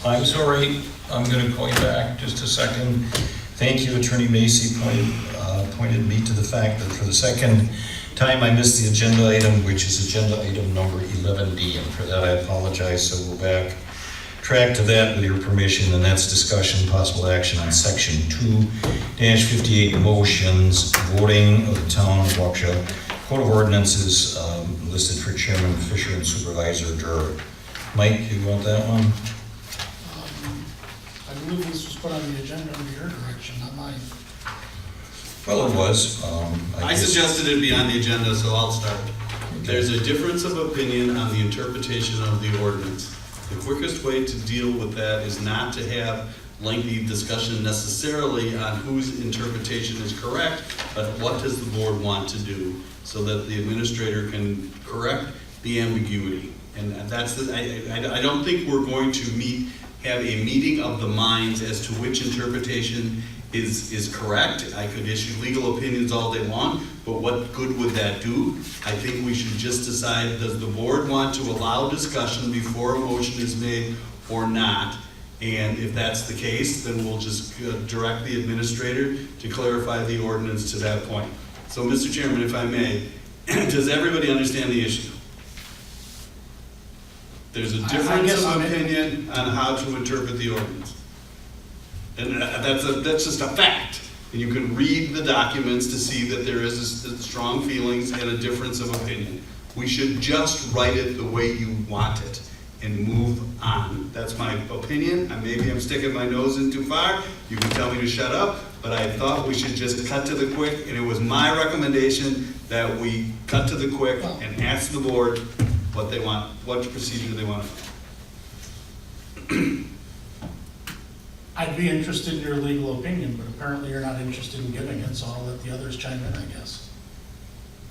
I'm sorry, I'm going to call you back just a second. Thank you, Attorney Macy pointed me to the fact that for the second time I missed the agenda item, which is agenda item number 11D, and for that I apologize, so we'll back track to that with your permission, and that's discussion, possible action on section 2-58 motions, voting of the town of Waukesha. Code of Ordinances listed for Chairman Fischer and Supervisor Doerr. Mike, you want that one? I believe this was put on the agenda under your direction, not mine. Well, it was. I suggested it be on the agenda, so I'll start. There's a difference of opinion on the interpretation of the ordinance. The quickest way to deal with that is not to have lengthy discussion necessarily on whose interpretation is correct, but what does the board want to do so that the administrator can correct the ambiguity. And that's I don't think we're going to have a meeting of the minds as to which interpretation is correct. I could issue legal opinions all day long, but what good would that do? I think we should just decide, does the board want to allow discussion before a motion is made or not? And if that's the case, then we'll just direct the administrator to clarify the ordinance to that point. So, Mr. Chairman, if I may, does everybody understand the issue? There's a difference of opinion on how to interpret the ordinance. And that's just a fact. And you can read the documents to see that there is strong feelings and a difference of opinion. We should just write it the way you want it and move on. That's my opinion. Maybe I'm sticking my nose in too far. You can tell me to shut up, but I thought we should just cut to the quick, and it was my recommendation that we cut to the quick and ask the board what they want, what procedure they want to. I'd be interested in your legal opinion, but apparently you're not interested in giving it, so I'll let the others chime in, I guess.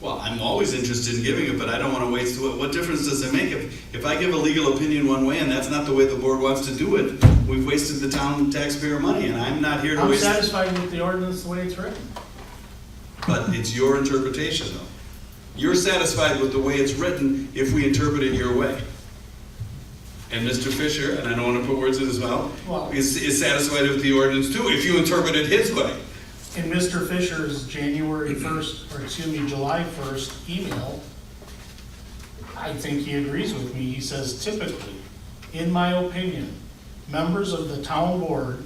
Well, I'm always interested in giving it, but I don't want to waste it. What difference does it make if I give a legal opinion one way and that's not the way the board wants to do it? We've wasted the town taxpayer money, and I'm not here to waste it. I'm satisfied with the ordinance the way it's written. But it's your interpretation, though. You're satisfied with the way it's written if we interpret it your way. And Mr. Fischer, and I don't want to put words in his mouth, is satisfied with the ordinance too, if you interpret it his way. In Mr. Fisher's July 1st email, I think he agrees with me. He says, typically, in my opinion, members of the town board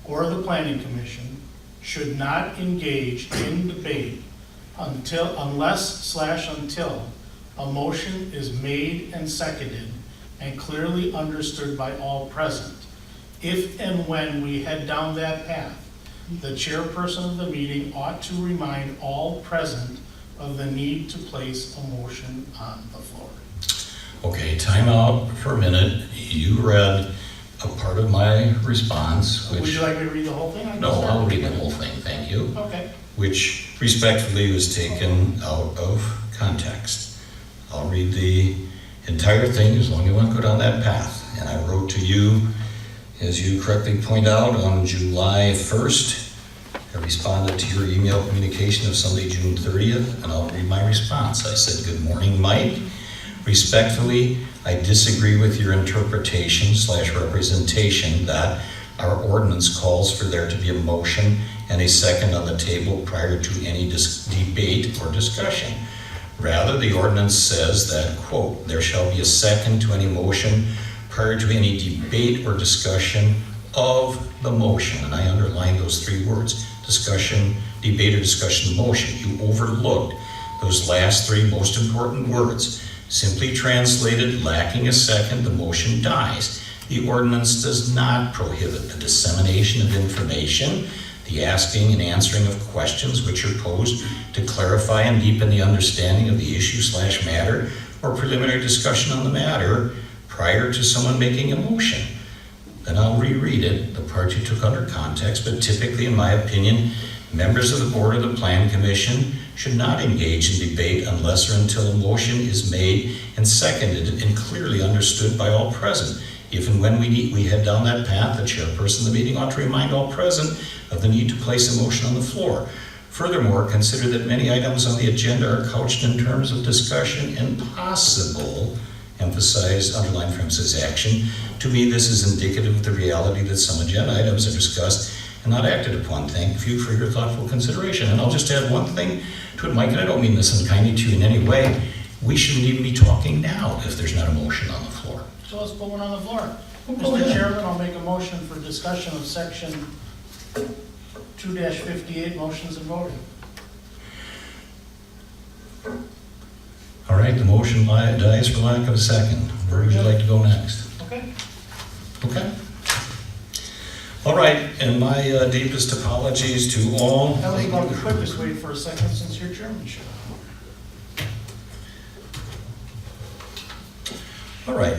or the planning commission should not engage in debate until a motion is made and seconded and clearly understood by all present. If and when we head down that path, the chairperson of the meeting ought to remind all present of the need to place a motion on the floor. Okay, time out for a minute. You read a part of my response, which... Would you like me to read the whole thing? No, I'll read the whole thing, thank you. Okay. Which respectfully was taken out of context. I'll read the entire thing as long as you want to go down that path. And I wrote to you, as you correctly point out, on July 1st. I responded to your email communication of Sunday, June 30th, and I'll read my response. I said, "Good morning, Mike. Respectfully, I disagree with your interpretation/representation that our ordinance calls for there to be a motion and a second on the table prior to any debate or discussion. Rather, the ordinance says that, quote, there shall be a second to any motion prior to any debate or discussion of the motion." And I underlined those three words: discussion, debate, or discussion, motion. You overlooked those last three most important words. Simply translated, lacking a second, the motion dies. The ordinance does not prohibit the dissemination of information, the asking and answering of questions which are posed to clarify and deepen the understanding of the issue/matter, or preliminary discussion on the matter prior to someone making a motion. Then I'll reread it, the part you took under context, but typically, in my opinion, members of the board or the plan commission should not engage in debate unless or until a motion is made and seconded and clearly understood by all present. If and when we head down that path, the chairperson of the meeting ought to remind all present of the need to place a motion on the floor. Furthermore, consider that many items on the agenda are couched in terms of discussion and possible emphasize, underline for emphasis, action. To me, this is indicative of the reality that some agenda items are discussed and not acted upon. Thank you for your thoughtful consideration. And I'll just add one thing to it, Mike, and I don't mean this unkindly to you in any way. We shouldn't even be talking now if there's not a motion on the floor. So let's put one on the floor. Go Mr. ahead. Chairman, I'll make a motion for discussion of section 2-58, motions and voting. All right, the motion dies for lack of a second. Where would you like to go next? Okay? Okay. All right, and my deepest apologies to all. That was about the quickest way for a second since your chairmanship. All right.